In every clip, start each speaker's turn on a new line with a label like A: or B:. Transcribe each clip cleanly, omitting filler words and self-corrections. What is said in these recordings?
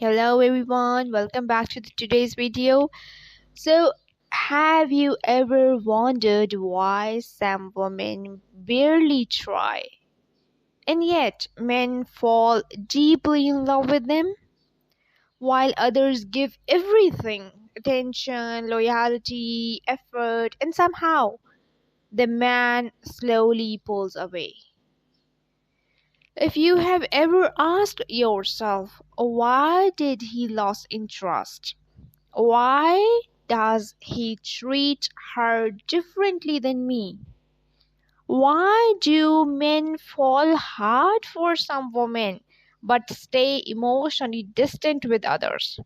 A: Hello everyone, welcome back to today's video. So, have you ever wondered why some women barely try and yet men fall deeply in love with them while others give everything attention, loyalty, effort, and somehow the man slowly pulls away? If you have ever asked yourself, why did he lose interest? Why does he treat her differently than me? Why do men fall hard for some women but stay emotionally distant with others?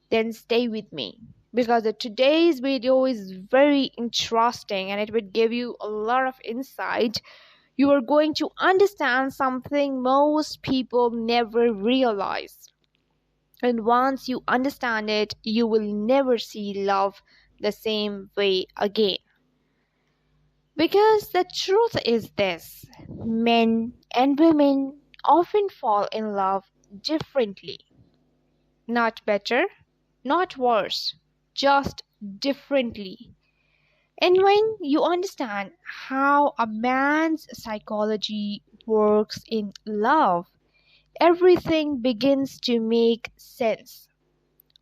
A: Then stay with me because today's video is very interesting and it will give you a lot of insight. You are going to understand something most people never realize. And once you understand it, you will never see love the same way again. Because the truth is this: men and women often fall in love differently. Not better, not worse, just differently. And when you understand how a man's psychology works in love, everything begins to make sense.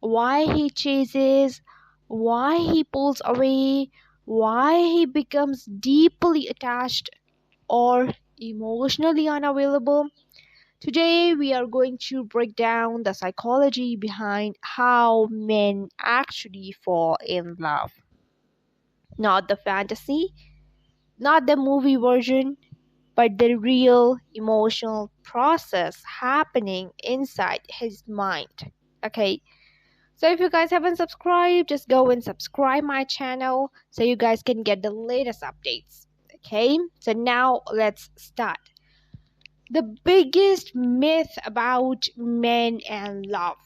A: Why he chases, why he pulls away, why he becomes deeply attached or emotionally unavailable. Today, we are going to break down the psychology behind how men actually fall in love. Not the fantasy, not the movie version, but the real emotional process happening inside his mind. Okay, so if you guys haven't subscribed, just go and subscribe my channel so you guys can get the latest updates. Okay, so now let's start. The biggest myth about men and love.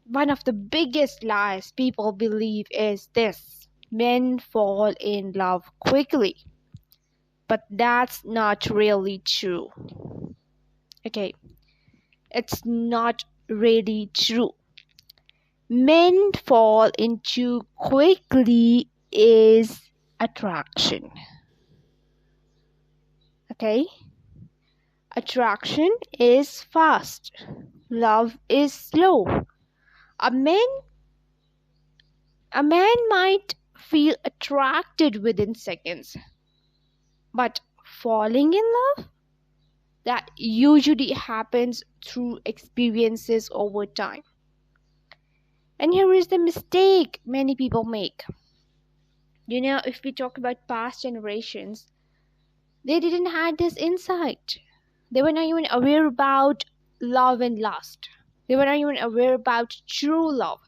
A: One of the biggest lies people believe is this: men fall in love quickly. But that's not really true. Okay, it's not really true. Men fall into quickly is attraction. Okay, attraction is fast, love is slow. A man a man might feel attracted within seconds, but falling in love, that usually happens through experiences over time. And here is the mistake many people make. If we talk about past generations, they didn't have this insight. They were not even aware about love and lust. They were not even aware about true love.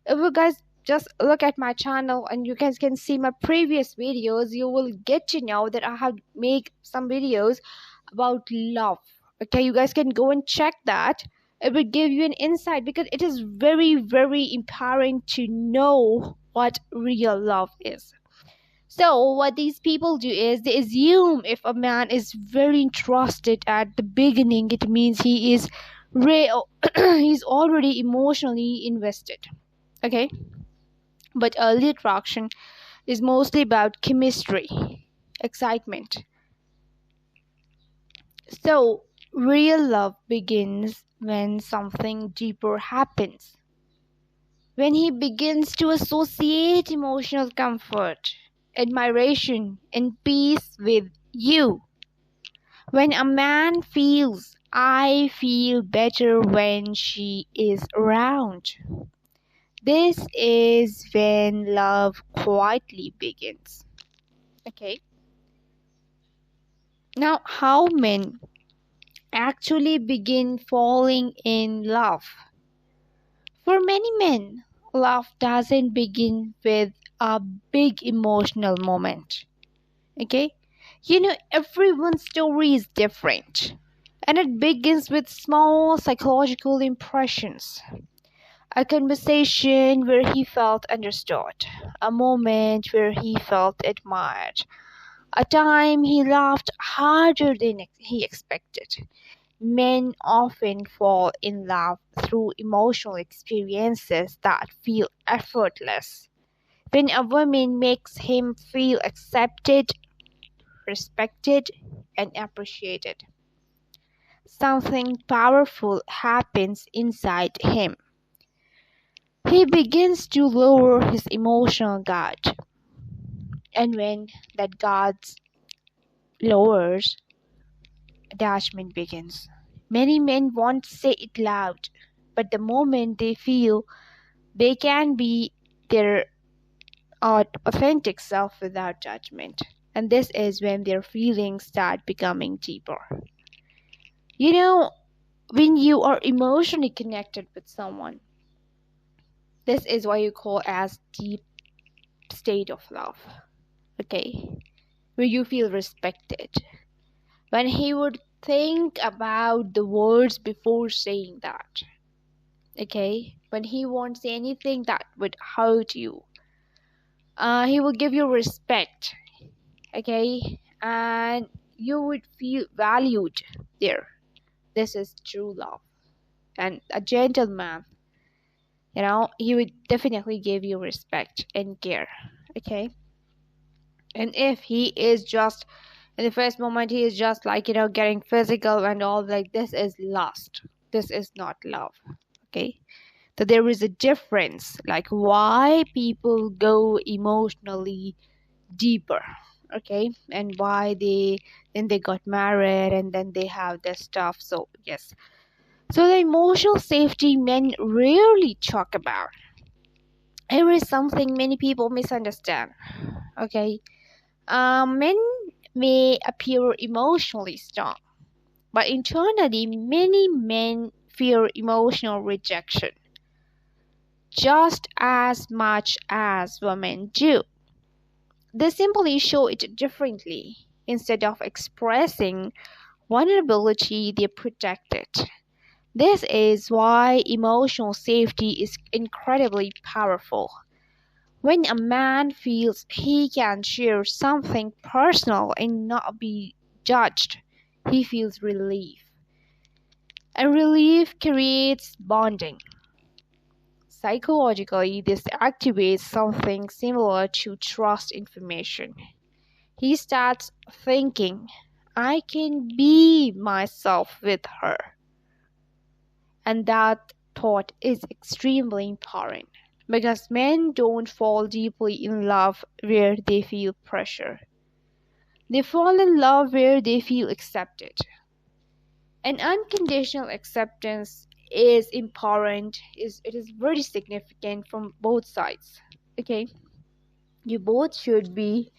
A: If you guys just look at my channel and you guys can see my previous videos, you will get to know that I have made some videos about love. Okay, you guys can go and check that. It will give you an insight because it is very, very empowering to know what real love is. So what these people do is they assume if a man is very interested at the beginning, it means he is real. He's already emotionally invested. Okay, but early attraction is mostly about chemistry, excitement. So real love begins when something deeper happens. When he begins to associate emotional comfort, admiration, and peace with you. When a man feels, I feel better when she is around. This is when love quietly begins. Okay. Now, how men actually begin falling in love? For many men, love doesn't begin with a big emotional moment. Okay? Everyone's story is different. And it begins with small psychological impressions. A conversation where he felt understood. A moment where he felt admired. A time he laughed harder than he expected. Men often fall in love through emotional experiences that feel effortless. When a woman makes him feel accepted, respected, and appreciated, something powerful happens inside him. He begins to lower his emotional guard, and when that guard lowers, attachment begins. Many men won't say it loud, but the moment they feel they can be their authentic self without judgment, and this is when their feelings start becoming deeper. You know, when you are emotionally connected with someone, this is what you call as deep state of love. Okay, where you feel respected. When he would think about the words before saying that. Okay, when he won't say anything that would hurt you. He will give you respect. Okay, and you would feel valued there. This is true love. And a gentleman, he would definitely give you respect and care. Okay, and if he is just in the first moment he is just like getting physical and all, like, this is lust, this is not love. Okay, so there is a difference, like why people go emotionally deeper. Okay, and why they got married and then they have this stuff. So yes, so the emotional safety men rarely talk about. Here is something many people misunderstand. Okay, men may appear emotionally strong, but internally many men fear emotional rejection just as much as women do. They simply show it differently. Instead of expressing vulnerability, they protect it. This is why emotional safety is incredibly powerful. When a man feels he can share something personal and not be judged, he feels relief. And relief creates bonding. Psychologically, this activates something similar to trust information. He starts thinking, I can be myself with her. And that thought is extremely important because men don't fall deeply in love where they feel pressure. They fall in love where they feel accepted. And unconditional acceptance is important, it is very significant from both sides. Okay? You both should be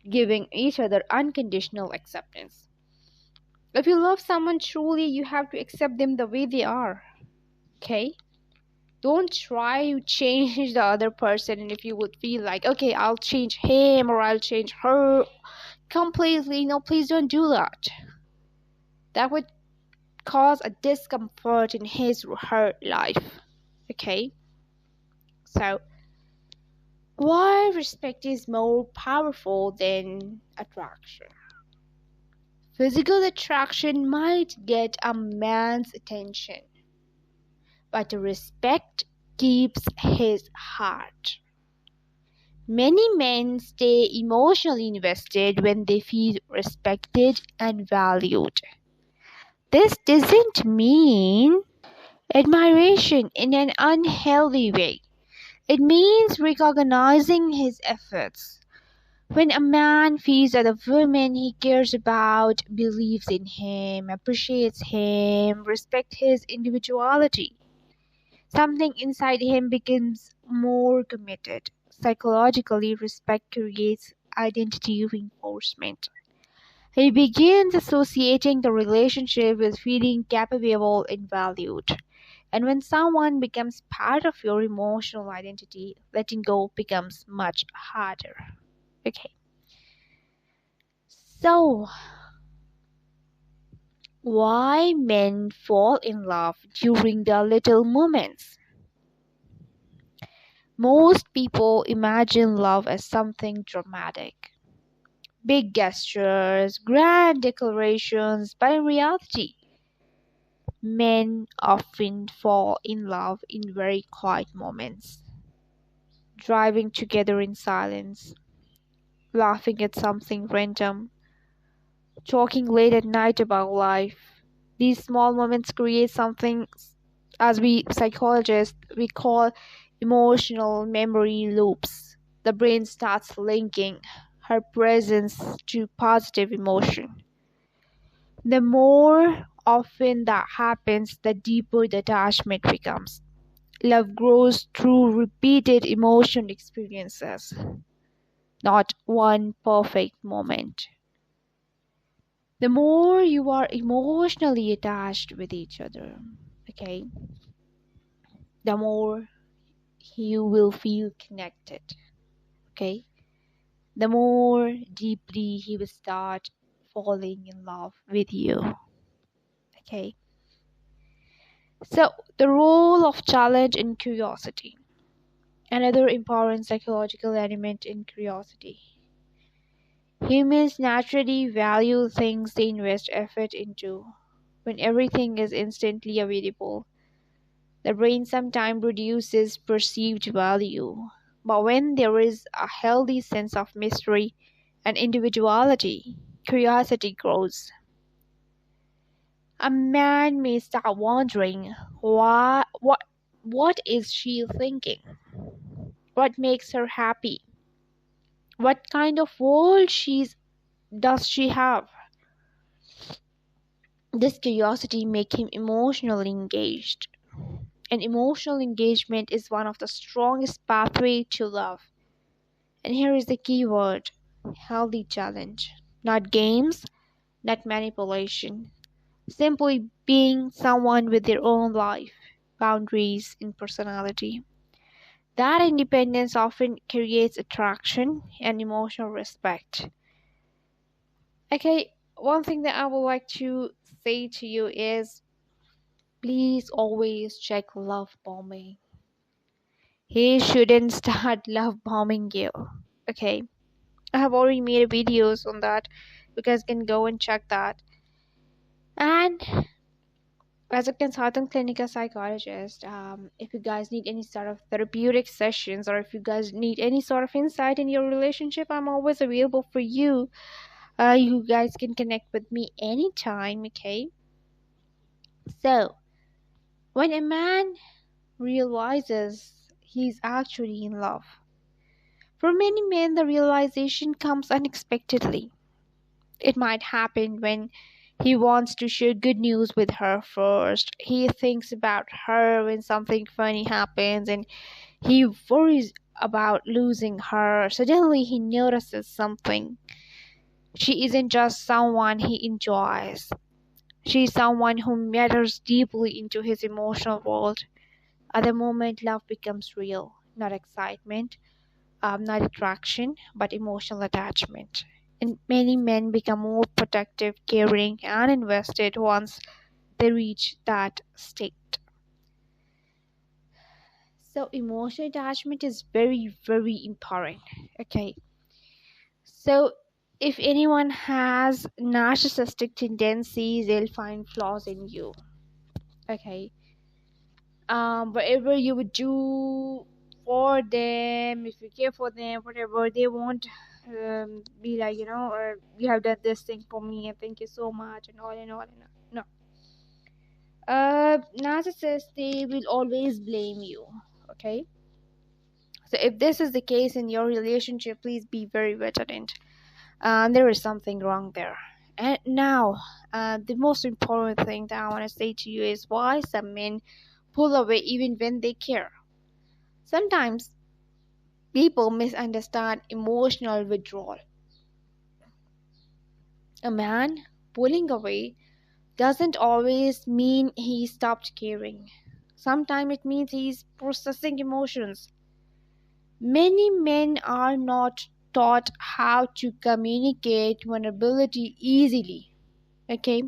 A: giving each other unconditional acceptance. If you love someone truly, you have to accept them the way they are. Okay? Don't try to change the other person, and if you would feel like, okay, I'll change him or I'll change her completely, no, please don't do that. That would cause a discomfort in his or her life. Okay? So, why respect is more powerful than attraction? Physical attraction might get a man's attention, but respect keeps his heart. Many men stay emotionally invested when they feel respected and valued. This doesn't mean admiration in an unhealthy way. It means recognizing his efforts. When a man feels that a woman he cares about believes in him, appreciates him, respects his individuality, something inside him becomes more committed. Psychologically, respect creates identity reinforcement. He begins associating the relationship with feeling capable and valued. And when someone becomes part of your emotional identity, letting go becomes much harder. Okay. So, why men fall in love during the little moments? Most people imagine love as something dramatic, big gestures, grand declarations, but in reality, Men often fall in love in very quiet moments, driving together in silence, laughing at something random, talking late at night about life. These small moments create something, as we psychologists we call emotional memory loops. The brain starts linking her presence to positive emotion. The more often that happens, the deeper the attachment becomes. Love grows through repeated emotion experiences, not one perfect moment. The more you are emotionally attached with each other, okay, the more you will feel connected, okay, the more deeply he will start falling in love with you, okay. So, the role of challenge and curiosity. Another important psychological element in curiosity. Humans naturally value things they invest effort into. When everything is instantly available, the brain sometimes reduces perceived value. But when there is a healthy sense of mystery and individuality, curiosity grows. A man may start wondering what is she thinking? What makes her happy? What kind of world does she have? This curiosity makes him emotionally engaged. And emotional engagement is one of the strongest pathways to love. And here is the key word: healthy challenge. Not games, not manipulation. Simply being someone with their own life, boundaries, and personality. That independence often creates attraction and emotional respect. Okay, one thing that I would like to say to you is please always check love bombing. He shouldn't start love bombing you. Okay, I have already made videos on that. You guys can go and check that. And as a consultant clinical psychologist, if you guys need any sort of therapeutic sessions or if you guys need any sort of insight in your relationship, I'm always available for you. You guys can connect with me anytime, okay? So, when a man realizes he's actually in love, for many men, the realization comes unexpectedly. It might happen when he wants to share good news with her first. He thinks about her when something funny happens and he worries about losing her. Suddenly, he notices something. She isn't just someone he enjoys, she's someone who matters deeply into his emotional world. At the moment, love becomes real, not excitement, not attraction, but emotional attachment. And many men become more protective, caring, and invested once they reach that state. So, emotional attachment is very, very important. Okay. So, if anyone has narcissistic tendencies, they'll find flaws in you. Okay. Whatever you would do for them, if you care for them, whatever, they won't be like, you have done this thing for me and thank you so much and all and all and all. No. Narcissists, they will always blame you. Okay. So if this is the case in your relationship, please be very vigilant. There is something wrong there. And now, the most important thing that I want to say to you is why some men pull away even when they care. Sometimes people misunderstand emotional withdrawal. A man pulling away doesn't always mean he stopped caring. Sometimes it means he's processing emotions. Many men are not taught how to communicate vulnerability easily. Okay?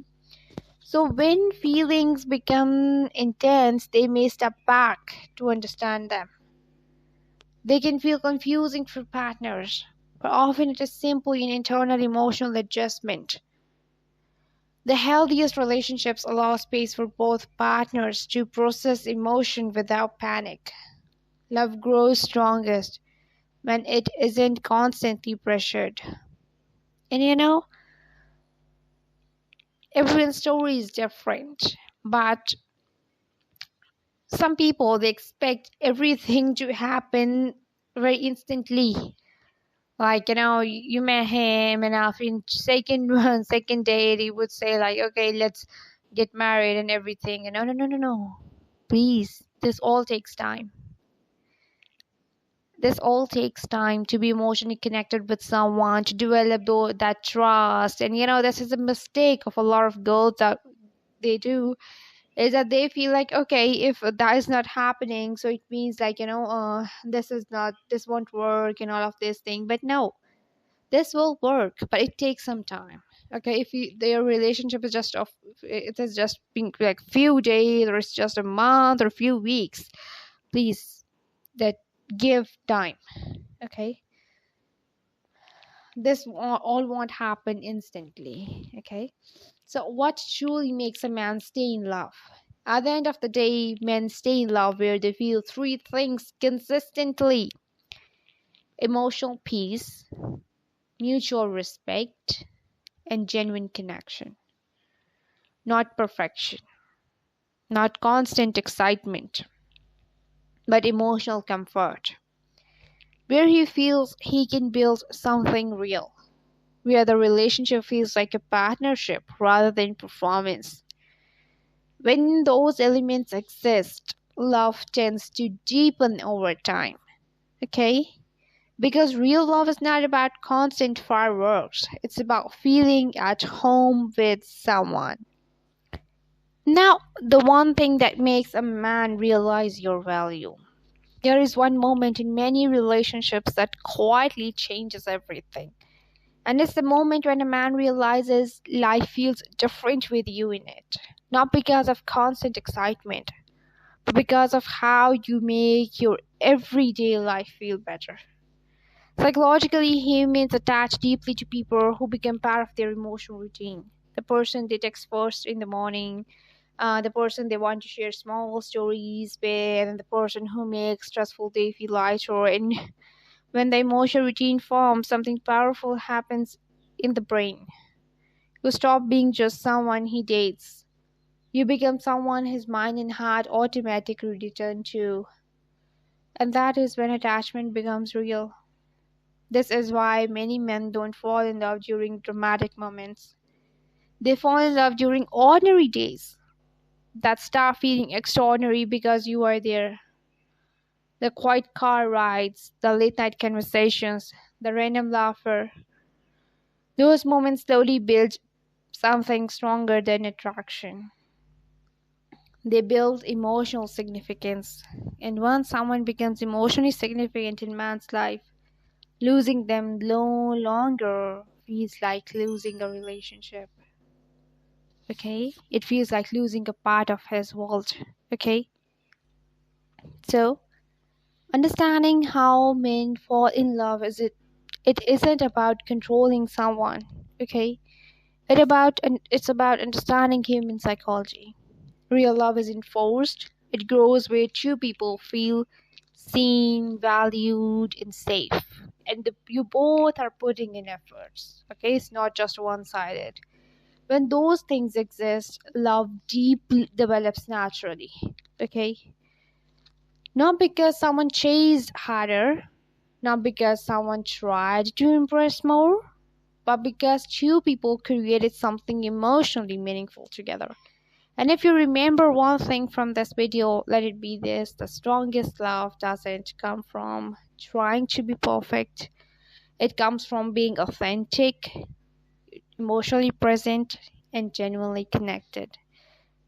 A: So when feelings become intense, they may step back to understand them. They can feel confusing for partners, but often it is simply an internal emotional adjustment. The healthiest relationships allow space for both partners to process emotion without panic. Love grows strongest when it isn't constantly pressured. And everyone's story is different, but some people they expect everything to happen very instantly. Like, you met him and after in second one, second date, he would say like, okay, let's get married and everything. And no, no, no, no, no. Please, this all takes time. This all takes time to be emotionally connected with someone, to develop that trust. And this is a mistake of a lot of girls that they do, is that they feel like, okay, if that is not happening, so it means like, this won't work and all of this thing. But no, this will work, but it takes some time. Okay, if their relationship is just of it has just been like few days, or it's just a month or few weeks, please, that give time. Okay, this all won't happen instantly. Okay, so what truly makes a man stay in love? At the end of the day, men stay in love where they feel three things consistently: emotional peace, mutual respect, and genuine connection. Not perfection, not constant excitement, but emotional comfort, where he feels he can build something real, where the relationship feels like a partnership rather than performance. When those elements exist, love tends to deepen over time. Okay? Because real love is not about constant fireworks, it's about feeling at home with someone. Now, the one thing that makes a man realize your value. There is one moment in many relationships that quietly changes everything. And it's the moment when a man realizes life feels different with you in it. Not because of constant excitement, but because of how you make your everyday life feel better. Psychologically, humans attach deeply to people who become part of their emotional routine. The person they text first in the morning, the person they want to share small stories with, and the person who makes stressful day feel lighter. And when the emotional routine forms, something powerful happens in the brain. You stop being just someone he dates. You become someone his mind and heart automatically return to. And that is when attachment becomes real. This is why many men don't fall in love during dramatic moments. They fall in love during ordinary days that start feeling extraordinary because you are there. The quiet car rides, the late night conversations, the random laughter. Those moments slowly build something stronger than attraction. They build emotional significance. And once someone becomes emotionally significant in man's life, losing them no longer feels like losing a relationship. Okay? It feels like losing a part of his world. Okay? So, understanding how men fall in love it isn't about controlling someone. Okay? It's about understanding human psychology. Real love isn't forced. It grows where two people feel seen, valued, and safe. And you both are putting in efforts. Okay, it's not just one sided. When those things exist, love deeply develops naturally. Okay, not because someone chased harder, not because someone tried to impress more, but because two people created something emotionally meaningful together. And if you remember one thing from this video, let it be this: the strongest love doesn't come from trying to be perfect, it comes from being authentic, emotionally present, and genuinely connected.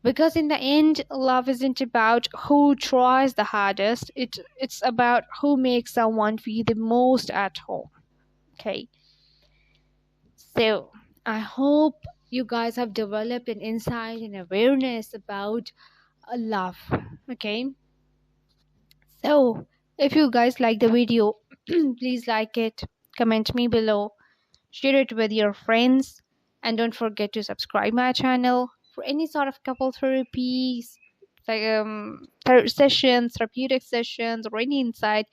A: Because in the end, love isn't about who tries the hardest, it's about who makes someone feel the most at home. Okay, so I hope you guys have developed an insight and awareness about love. Okay, so if you guys like the video, please like it, comment me below, share it with your friends, And don't forget to subscribe my channel for any sort of couple therapies, sessions, therapeutic sessions, or any insight.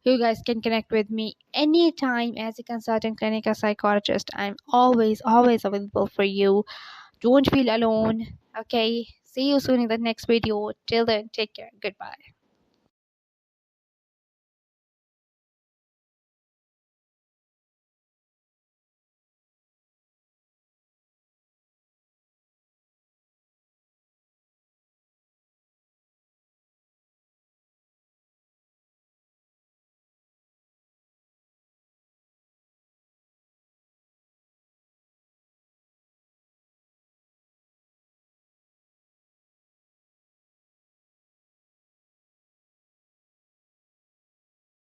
A: You guys can connect with me anytime as a consultant clinical psychologist. I'm always available for you. Don't feel alone. Okay. See you soon in the next video. Till then, take care. Goodbye.